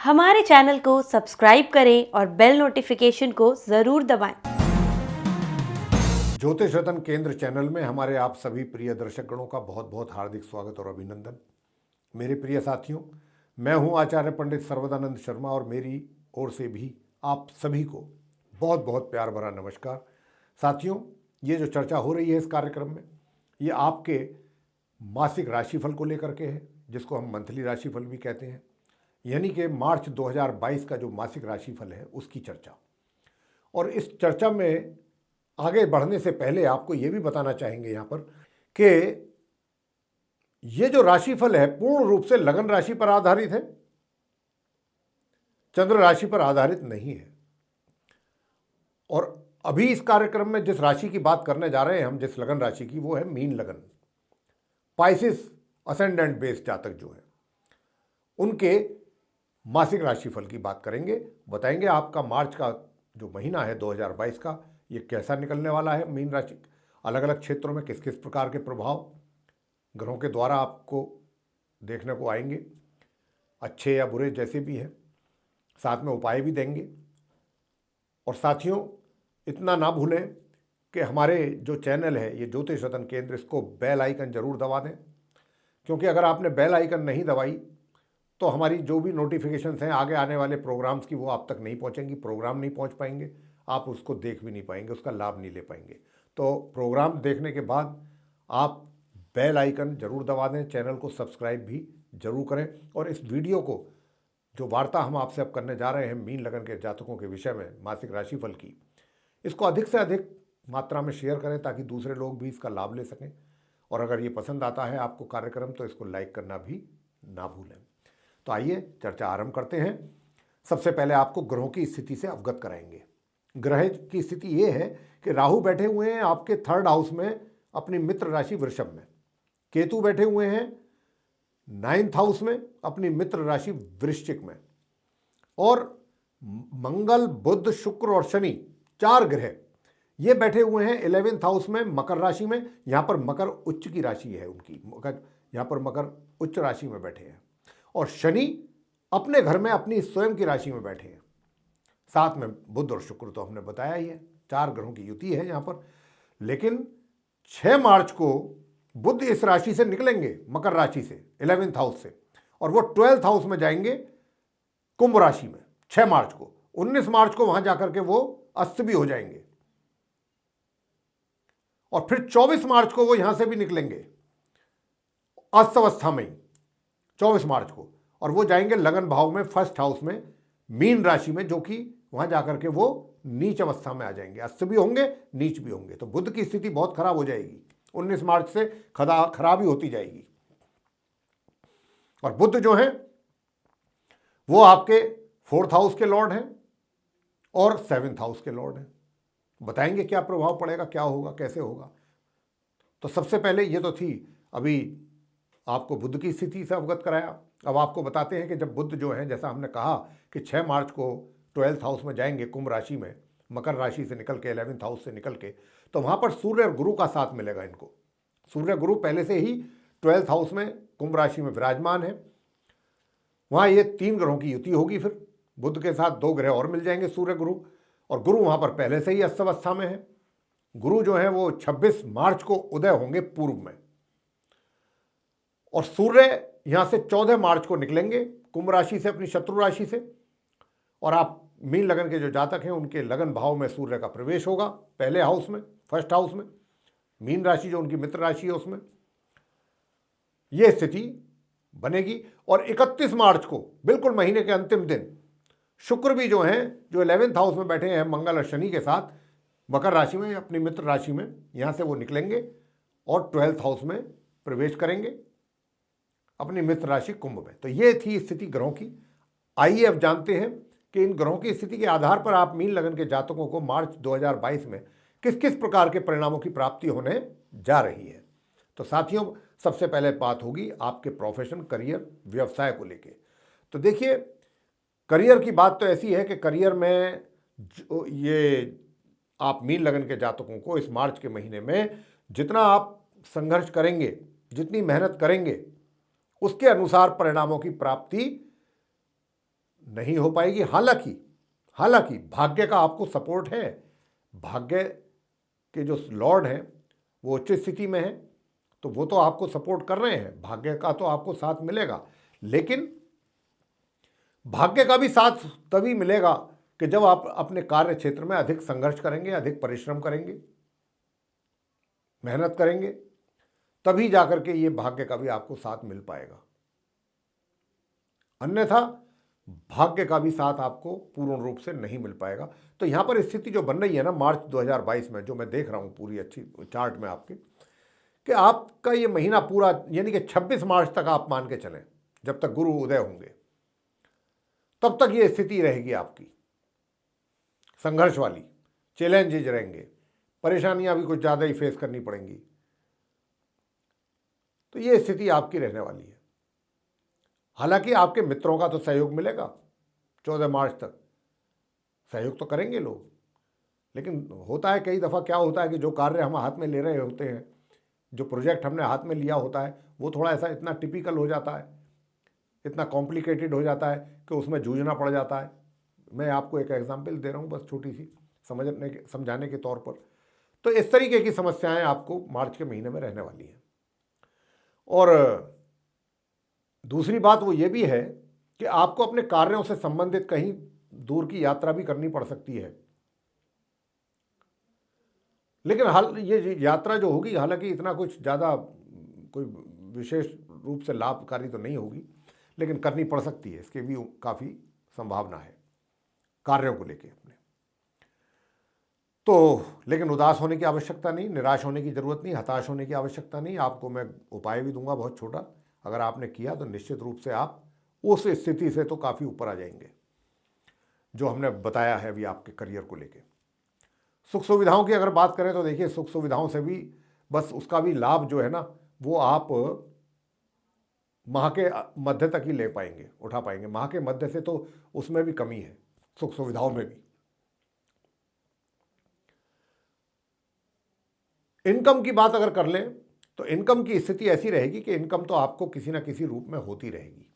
हमारे चैनल को सब्सक्राइब करें और बेल नोटिफिकेशन को ज़रूर दबाएं। ज्योतिष रत्न केंद्र चैनल में हमारे आप सभी प्रिय दर्शकगणों का बहुत बहुत हार्दिक स्वागत और अभिनंदन। मेरे प्रिय साथियों, मैं हूं आचार्य पंडित सर्वदानंद शर्मा और मेरी ओर से भी आप सभी को बहुत बहुत प्यार भरा नमस्कार। साथियों, ये जो चर्चा हो रही है इस कार्यक्रम में, ये आपके मासिक राशिफल को लेकर के है, जिसको हम मंथली राशिफल भी कहते हैं, यानी कि मार्च 2022 का जो मासिक राशिफल है उसकी चर्चा। और इस चर्चा में आगे बढ़ने से पहले आपको ये भी बताना चाहेंगे यहाँ पर कि ये जो राशिफल है पूर्ण रूप से लगन राशि पर आधारित है, चंद्र राशि पर आधारित नहीं है। और अभी इस कार्यक्रम में जिस राशि की बात करने जा रहे हैं हम, जिस लगन राशि की, वो है मीन लगन। पाइसिस असेंडेंट बेस्ड जातक जो है उनके मासिक राशिफल की बात करेंगे, बताएंगे आपका मार्च का जो महीना है 2022 का ये कैसा निकलने वाला है। मीन राशि अलग अलग क्षेत्रों में किस किस प्रकार के प्रभाव ग्रहों के द्वारा आपको देखने को आएंगे, अच्छे या बुरे जैसे भी हैं, साथ में उपाय भी देंगे। और साथियों, इतना ना भूलें कि हमारे जो चैनल है ये ज्योतिष रत्न केंद्र, इसको बेल आइकन जरूर दबा दें, क्योंकि अगर आपने बेल आइकन नहीं दबाई तो हमारी जो भी नोटिफिकेशंस हैं आगे आने वाले प्रोग्राम्स की वो आप तक नहीं पहुंचेंगी, प्रोग्राम नहीं पहुंच पाएंगे, आप उसको देख भी नहीं पाएंगे, उसका लाभ नहीं ले पाएंगे। तो प्रोग्राम देखने के बाद आप बेल आइकन जरूर दबा दें, चैनल को सब्सक्राइब भी जरूर करें। और इस वीडियो को, जो वार्ता हम आपसे अब करने जा रहे हैं मीन लगन के जातकों के विषय में मासिक राशिफल की, इसको अधिक से अधिक मात्रा में शेयर करें ताकि दूसरे लोग भी इसका लाभ ले सकें। और अगर ये पसंद आता है आपको कार्यक्रम तो इसको लाइक करना भी ना भूलें। तो आइए चर्चा आरंभ करते हैं। सबसे पहले आपको ग्रहों की स्थिति से अवगत कराएंगे। ग्रह की स्थिति ये है कि राहु बैठे हुए हैं आपके 3rd हाउस में अपनी मित्र राशि वृषभ में, केतु बैठे हुए हैं 9th हाउस में अपनी मित्र राशि वृश्चिक में, और मंगल, बुध, शुक्र और शनि 4 ग्रह ये बैठे हुए हैं 11th हाउस में मकर राशि में। यहां पर मकर उच्च की राशि है उनकी, यहां पर मकर उच्च राशि में बैठे हैं। और शनि अपने घर में अपनी स्वयं की राशि में बैठे हैं। साथ में बुध और शुक्र तो हमने बताया ही है, 4 ग्रहों की युति है यहां पर। लेकिन 6 मार्च को बुध इस राशि से निकलेंगे, मकर राशि से, 11th हाउस से, और वो 12th हाउस में जाएंगे कुंभ राशि में 6 मार्च को। 19 मार्च को वहां जाकर के वो अस्त भी हो जाएंगे, और फिर 24 मार्च को वो यहां से भी निकलेंगे अस्त अवस्था में ही, 24 मार्च को, और वो जाएंगे लगन भाव में 1st हाउस में मीन राशि में, जो कि वहां जाकर के वो नीच अवस्था में आ जाएंगे, अस्त भी होंगे नीच भी होंगे। तो बुध की स्थिति बहुत खराब हो जाएगी, 19 मार्च से खराबी होती जाएगी। और बुध जो है वो आपके 4th हाउस के लॉर्ड हैं और 7th हाउस के लॉर्ड हैं। बताएंगे क्या प्रभाव पड़ेगा, क्या होगा, कैसे होगा। तो सबसे पहले ये तो थी अभी आपको बुध की स्थिति से अवगत कराया। अब आपको बताते हैं कि जब बुध जो है, जैसा हमने कहा कि 6 मार्च को 12th हाउस में जाएंगे कुंभ राशि में, मकर राशि से निकल के 11th हाउस से निकल के, तो वहां पर सूर्य और गुरु का साथ मिलेगा इनको। सूर्य गुरु पहले से ही 12th हाउस में कुंभ राशि में विराजमान है, वहां ये 3 ग्रहों की युति होगी। फिर बुध के साथ 2 ग्रह और मिल जाएंगे, सूर्य गुरु, और गुरु वहां पर पहले से ही अस्त अवस्था में है। गुरु जो है वो 26 मार्च को उदय होंगे पूर्व में, और सूर्य यहां से 14 मार्च को निकलेंगे कुंभ राशि से, अपनी शत्रु राशि से। और आप मीन लगन के जो जातक हैं उनके लगन भाव में सूर्य का प्रवेश होगा, पहले हाउस में, 1st हाउस में, मीन राशि जो उनकी मित्र राशि है उसमें यह स्थिति बनेगी। और 31 मार्च को, बिल्कुल महीने के अंतिम दिन, शुक्र भी जो हैं, जो 11th हाउस में बैठे हैं मंगल और शनि के साथ मकर राशि में, अपनी मित्र राशि में, यहां से वो निकलेंगे और 12th हाउस में प्रवेश करेंगे अपनी मित्र राशि कुंभ में। तो ये थी स्थिति ग्रहों की। आइए अब जानते हैं कि इन ग्रहों की स्थिति के आधार पर आप मीन लगन के जातकों को मार्च 2022 में किस किस प्रकार के परिणामों की प्राप्ति होने जा रही है। तो साथियों, सबसे पहले बात होगी आपके प्रोफेशन, करियर, व्यवसाय को लेके। तो देखिए, करियर की बात तो ऐसी है कि करियर में ये आप मीन लगन के जातकों को इस मार्च के महीने में जितना आप संघर्ष करेंगे, जितनी मेहनत करेंगे, उसके अनुसार परिणामों की प्राप्ति नहीं हो पाएगी। हालांकि भाग्य का आपको सपोर्ट है, भाग्य के जो लॉर्ड हैं वो उच्च स्थिति में है, तो वो तो आपको सपोर्ट कर रहे हैं, भाग्य का तो आपको साथ मिलेगा। लेकिन भाग्य का भी साथ तभी मिलेगा कि जब आप अपने कार्य क्षेत्र में अधिक संघर्ष करेंगे, अधिक परिश्रम करेंगे, मेहनत करेंगे, तभी जाकर के ये भाग्य का भी आपको साथ मिल पाएगा। अन्यथा भाग्य का भी साथ आपको पूर्ण रूप से नहीं मिल पाएगा। तो यहां पर स्थिति जो बन रही है ना मार्च 2022 में, जो मैं देख रहा हूं पूरी अच्छी चार्ट में आपके, कि आपका ये महीना पूरा, यानी कि 26 मार्च तक आप मान के चलें, जब तक गुरु उदय होंगे तब तक ये स्थिति रहेगी आपकी संघर्ष वाली, चैलेंजेज रहेंगे, परेशानियां भी कुछ ज़्यादा ही फेस करनी पड़ेंगी। तो ये स्थिति आपकी रहने वाली है। हालांकि आपके मित्रों का तो सहयोग मिलेगा 14 मार्च तक, सहयोग तो करेंगे लोग। लेकिन होता है कई दफ़ा क्या होता है कि जो कार्य हम हाथ में ले रहे होते हैं, जो प्रोजेक्ट हमने हाथ में लिया होता है, वो थोड़ा ऐसा इतना टिपिकल हो जाता है, इतना कॉम्प्लिकेटेड हो जाता है कि उसमें जूझना पड़ जाता है। मैं आपको एक एग्जांपल दे रहा हूँ बस छोटी सी समझाने के तौर पर। तो इस तरीके की समस्याएं आपको मार्च के महीने में रहने वाली हैं। और दूसरी बात वो ये भी है कि आपको अपने कार्यों से संबंधित कहीं दूर की यात्रा भी करनी पड़ सकती है। लेकिन ये यात्रा जो होगी, हालांकि इतना कुछ ज़्यादा कोई विशेष रूप से लाभकारी तो नहीं होगी, लेकिन करनी पड़ सकती है, इसके भी काफ़ी संभावना है कार्यों को लेके अपने। तो लेकिन उदास होने की आवश्यकता नहीं, निराश होने की ज़रूरत नहीं, हताश होने की आवश्यकता नहीं। आपको मैं उपाय भी दूंगा बहुत छोटा, अगर आपने किया तो निश्चित रूप से आप उस स्थिति से तो काफ़ी ऊपर आ जाएंगे जो हमने बताया है अभी आपके करियर को लेके। सुख सुविधाओं की अगर बात करें तो देखिए, सुख सुविधाओं से भी बस उसका भी लाभ जो है ना, वो आप माह के मध्य तक ही ले पाएंगे, उठा पाएंगे। माह के मध्य से तो उसमें भी कमी है, सुख सुविधाओं में भी। इनकम की बात अगर कर लें तो इनकम की स्थिति ऐसी रहेगी कि इनकम तो आपको किसी ना किसी रूप में होती रहेगी।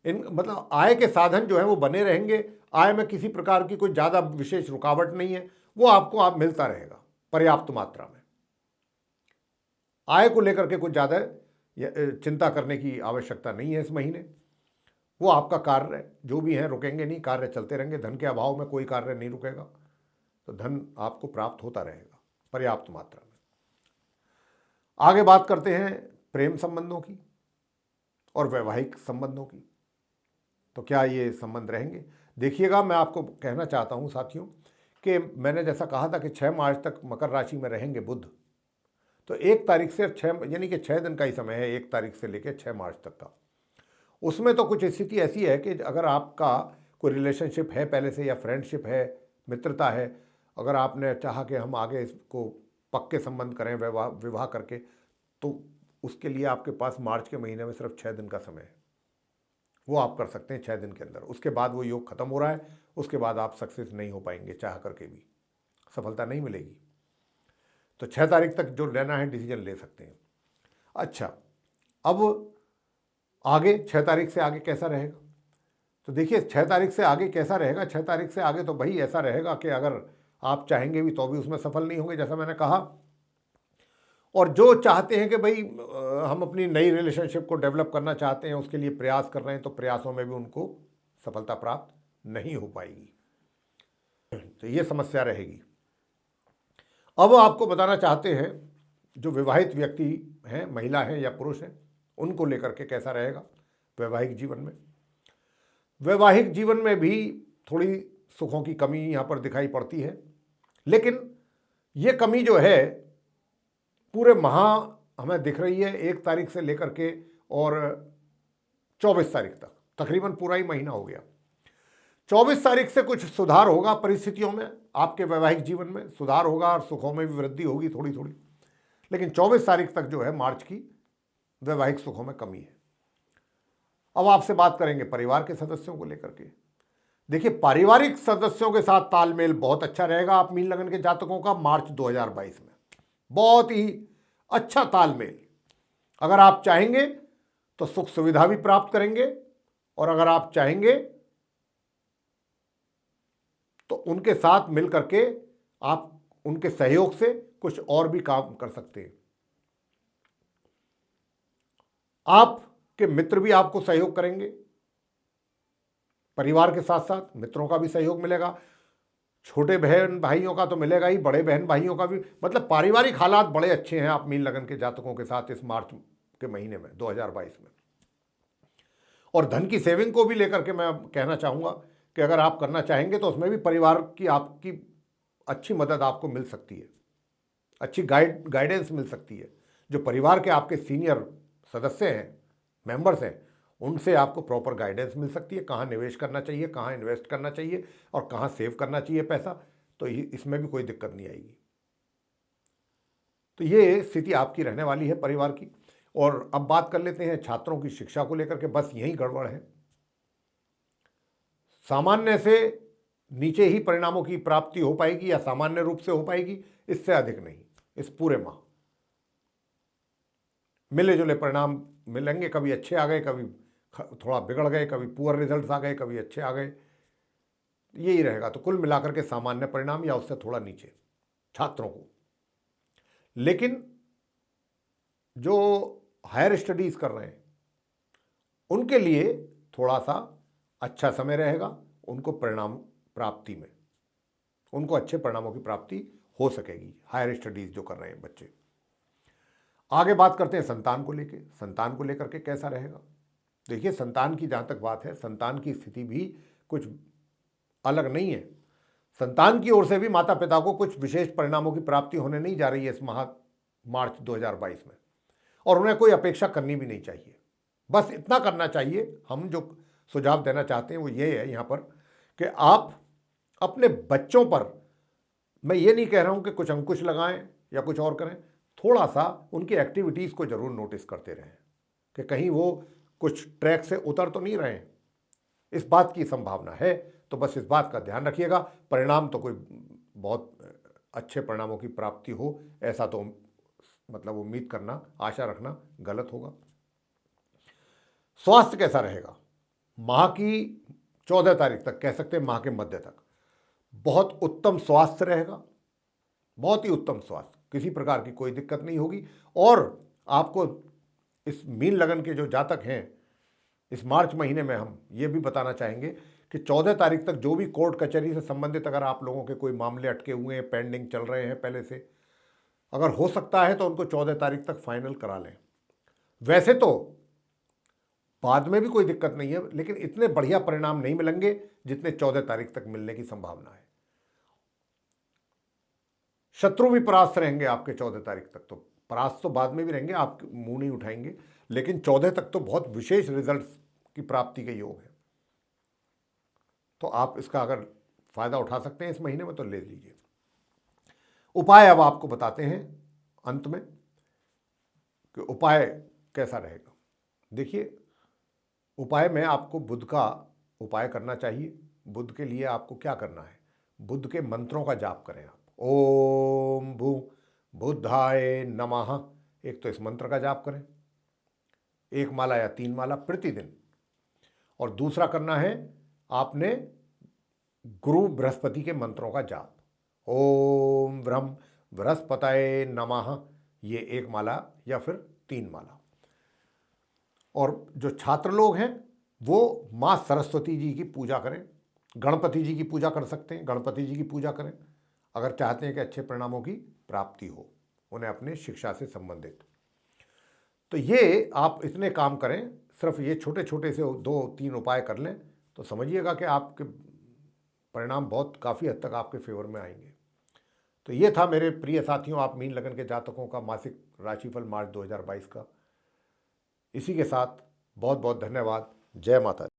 मतलब आय के साधन जो है वो बने रहेंगे, आय में किसी प्रकार की कोई ज़्यादा विशेष रुकावट नहीं है, वो आपको आप मिलता रहेगा पर्याप्त मात्रा में। आय को लेकर के कुछ ज़्यादा चिंता करने की आवश्यकता नहीं है इस महीने। वो आपका कार्य जो भी है रुकेंगे नहीं, कार्य चलते रहेंगे। धन के अभाव में कोई कार्य नहीं रुकेगा, तो धन आपको प्राप्त होता रहेगा पर्याप्त मात्रा में। आगे बात करते हैं प्रेम संबंधों की और वैवाहिक संबंधों की। तो क्या ये संबंध रहेंगे? देखिएगा, मैं आपको कहना चाहता हूं साथियों कि मैंने जैसा कहा था कि 6 मार्च तक मकर राशि में रहेंगे बुध, तो 1 तारीख से 6, यानी कि 6 दिन का ही समय है, 1 तारीख से लेकर 6 मार्च तक का। उसमें तो कुछ स्थिति ऐसी है कि अगर आपका कोई रिलेशनशिप है पहले से, या फ्रेंडशिप है, मित्रता है, अगर आपने चाहा कि हम आगे इसको पक्के संबंध करें विवाह करके, तो उसके लिए आपके पास मार्च के महीने में सिर्फ 6 दिन का समय है। वो आप कर सकते हैं 6 दिन के अंदर। उसके बाद वो योग खत्म हो रहा है, उसके बाद आप सक्सेस नहीं हो पाएंगे, चाह करके भी सफलता नहीं मिलेगी। तो 6 तारीख तक जो लेना है डिसीजन ले सकते हैं। अच्छा, अब आगे 6 तारीख से आगे कैसा रहेगा? तो देखिए 6 तारीख से आगे कैसा रहेगा, 6 तारीख से आगे तो भाई ऐसा रहेगा कि अगर आप चाहेंगे भी तो भी उसमें सफल नहीं होंगे, जैसा मैंने कहा। और जो चाहते हैं कि भाई हम अपनी नई रिलेशनशिप को डेवलप करना चाहते हैं, उसके लिए प्रयास कर रहे हैं, तो प्रयासों में भी उनको सफलता प्राप्त नहीं हो पाएगी। तो ये समस्या रहेगी। अब आपको बताना चाहते हैं जो विवाहित व्यक्ति हैं, महिला हैं या पुरुष हैं, उनको लेकर के कैसा रहेगा वैवाहिक जीवन में। वैवाहिक जीवन में भी थोड़ी सुखों की कमी यहाँ पर दिखाई पड़ती है, लेकिन ये कमी जो है पूरे माह हमें दिख रही है 1 तारीख से लेकर के और 24 तारीख तक, तकरीबन पूरा ही महीना हो गया। 24 तारीख से कुछ सुधार होगा, परिस्थितियों में आपके वैवाहिक जीवन में सुधार होगा और सुखों में भी वृद्धि होगी थोड़ी थोड़ी। लेकिन 24 तारीख तक जो है मार्च की वैवाहिक सुखों में कमी है। अब आपसे बात करेंगे परिवार के सदस्यों को लेकर के। देखिए, पारिवारिक सदस्यों के साथ तालमेल बहुत अच्छा रहेगा आप मीन लगन के जातकों का मार्च 2022 में। बहुत ही अच्छा तालमेल। अगर आप चाहेंगे तो सुख सुविधा भी प्राप्त करेंगे, और अगर आप चाहेंगे तो उनके साथ मिल करके आप उनके सहयोग से कुछ और भी काम कर सकते हैं। आपके मित्र भी आपको सहयोग करेंगे, परिवार के साथ साथ मित्रों का भी सहयोग मिलेगा, छोटे बहन भाइयों का तो मिलेगा ही, बड़े बहन भाइयों का भी। मतलब पारिवारिक हालात बड़े अच्छे हैं आप मीन लगन के जातकों के साथ इस मार्च के महीने में 2022 में। और धन की सेविंग को भी लेकर के मैं कहना चाहूँगा कि अगर आप करना चाहेंगे तो उसमें भी परिवार की आपकी अच्छी मदद आपको मिल सकती है, अच्छी गाइडेंस मिल सकती है। जो परिवार के आपके सीनियर सदस्य हैं, मेंबर्स हैं, उनसे आपको प्रॉपर गाइडेंस मिल सकती है, कहाँ निवेश करना चाहिए, कहाँ इन्वेस्ट करना चाहिए और कहाँ सेव करना चाहिए पैसा। तो इसमें भी कोई दिक्कत नहीं आएगी। तो ये स्थिति आपकी रहने वाली है परिवार की। और अब बात कर लेते हैं छात्रों की शिक्षा को लेकर के। बस यही गड़बड़ है, सामान्य से नीचे ही परिणामों की प्राप्ति हो पाएगी या सामान्य रूप से हो पाएगी, इससे अधिक नहीं। इस पूरे माह मिले जुले परिणाम मिलेंगे, कभी अच्छे आ गए, कभी थोड़ा बिगड़ गए, कभी पुअर रिजल्ट्स आ गए, कभी अच्छे आ गए, यही रहेगा। तो कुल मिलाकर के सामान्य परिणाम या उससे थोड़ा नीचे छात्रों को। लेकिन जो हायर स्टडीज कर रहे हैं उनके लिए थोड़ा सा अच्छा समय रहेगा, उनको परिणाम प्राप्ति में, उनको अच्छे परिणामों की प्राप्ति हो सकेगी, हायर स्टडीज जो कर रहे हैं बच्चे। आगे बात करते हैं संतान को लेकर। संतान को लेकर के कैसा रहेगा? देखिए, संतान की जहाँ तक बात है, संतान की स्थिति भी कुछ अलग नहीं है। संतान की ओर से भी माता पिता को कुछ विशेष परिणामों की प्राप्ति होने नहीं जा रही है इस मार्च 2022 में, और उन्हें कोई अपेक्षा करनी भी नहीं चाहिए। बस इतना करना चाहिए, हम जो सुझाव देना चाहते हैं वो ये है यहाँ पर कि आप अपने बच्चों पर, मैं ये नहीं कह रहा हूँ कि कुछ अंकुश लगाएं या कुछ और करें, थोड़ा सा उनकी एक्टिविटीज़ को जरूर नोटिस करते रहें कि कहीं वो कुछ ट्रैक से उतर तो नहीं रहे हैं। इस बात की संभावना है, तो बस इस बात का ध्यान रखिएगा। परिणाम तो कोई बहुत अच्छे परिणामों की प्राप्ति हो ऐसा तो मतलब उम्मीद करना, आशा रखना गलत होगा। स्वास्थ्य कैसा रहेगा? माह की 14 तारीख तक, कह सकते हैं माह के मध्य तक, बहुत उत्तम स्वास्थ्य रहेगा, बहुत ही उत्तम स्वास्थ्य, किसी प्रकार की कोई दिक्कत नहीं होगी। और आपको इस मीन लगन के जो जातक हैं, इस मार्च महीने में हम ये भी बताना चाहेंगे कि 14 तारीख तक जो भी कोर्ट कचहरी से संबंधित अगर आप लोगों के कोई मामले अटके हुए हैं, पेंडिंग चल रहे हैं पहले से, अगर हो सकता है तो उनको 14 तारीख तक फाइनल करा लें। वैसे तो बाद में भी कोई दिक्कत नहीं है, लेकिन इतने बढ़िया परिणाम नहीं मिलेंगे जितने 14 तारीख तक मिलने की संभावना है। शत्रु भी परास्त रहेंगे आपके 14 तारीख तक। तो परास्त तो बाद में भी रहेंगे, आप मुंह नहीं उठाएंगे, लेकिन 14 तक तो बहुत विशेष रिजल्ट्स की प्राप्ति का योग है। तो आप इसका अगर फायदा उठा सकते हैं इस महीने में तो ले लीजिए। उपाय अब आपको बताते हैं अंत में कि उपाय कैसा रहेगा। देखिए, उपाय में आपको बुध का उपाय करना चाहिए। बुध के लिए आपको क्या करना है? बुध के मंत्रों का जाप करें आप। ओम भू बुद्धाय नमः, एक तो इस मंत्र का जाप करें, 1 माला या 3 माला प्रतिदिन। और दूसरा करना है आपने गुरु बृहस्पति के मंत्रों का जाप। ओम ब्रह्म बृहस्पतये नमः, ये 1 माला या फिर 3 माला। और जो छात्र लोग हैं वो माँ सरस्वती जी की पूजा करें, गणपति जी की पूजा कर सकते हैं, गणपति जी की पूजा करें अगर चाहते हैं कि अच्छे परिणामों की प्राप्ति हो उन्हें अपने शिक्षा से संबंधित। तो ये आप इतने काम करें, सिर्फ ये छोटे छोटे से 2-3 उपाय कर लें तो समझिएगा कि आपके परिणाम बहुत काफ़ी हद तक आपके फेवर में आएंगे। तो ये था मेरे प्रिय साथियों, आप मीन लगन के जातकों का मासिक राशिफल मार्च 2022 का। इसी के साथ बहुत बहुत धन्यवाद। जय माता दी।